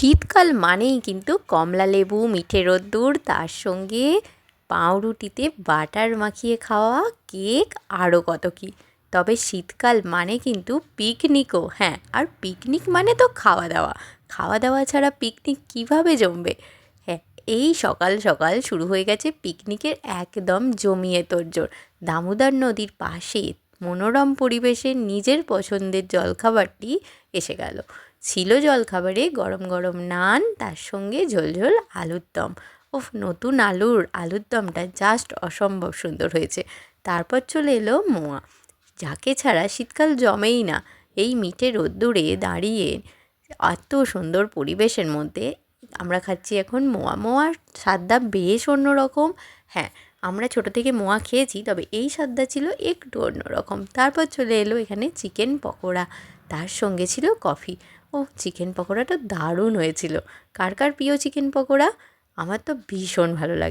শীতকাল মানেই কিন্তু কমলা লেবু, মিঠে রোদ্দুর, তার সঙ্গে পাউরুটিতে বাটার মাখিয়ে খাওয়া, কেক, আরও কত কী। তবে শীতকাল মানে কিন্তু পিকনিকও। হ্যাঁ, আর পিকনিক মানে তো খাওয়া দাওয়া। খাওয়া দাওয়া ছাড়া পিকনিক কীভাবে জমবে? হ্যাঁ, এই সকাল সকাল শুরু হয়ে গেছে পিকনিকের একদম জমিয়ে তোড়জোড়। দামোদর নদীর পাশে মনোরম পরিবেশে নিজের পছন্দের জলখাবারটি এসে গেল। ছিল জলখাবারে গরম গরম নান, তার সঙ্গে ঝোলঝোল আলুর দম। উফ, নতুন আলুর দমটা জাস্ট অসম্ভব সুন্দর হয়েছে। তারপর চলে এলো মোয়া, যাকে ছাড়া শীতকাল জমেই না। এই মিঠে রোদ্দুরে দাঁড়িয়ে এত সুন্দর পরিবেশের মধ্যে আমরা খাচ্ছি এখন মোয়া। মোয়ার স্বাদটা বেশ অন্যরকম। হ্যাঁ, আমরা ছোটো থেকে মোয়া খেয়েছি, তবে এই স্বাদটা ছিল একটু অন্যরকম। তারপর চলে এলো এখানে চিকেন পকোড়া, তার সঙ্গে ছিল কফি। ও, চিকেন পকোড়াটা দারুণ হয়েছিল। কার কার প্রিয় চিকেন পকোড়া? আমার তো ভীষণ ভালো লাগে।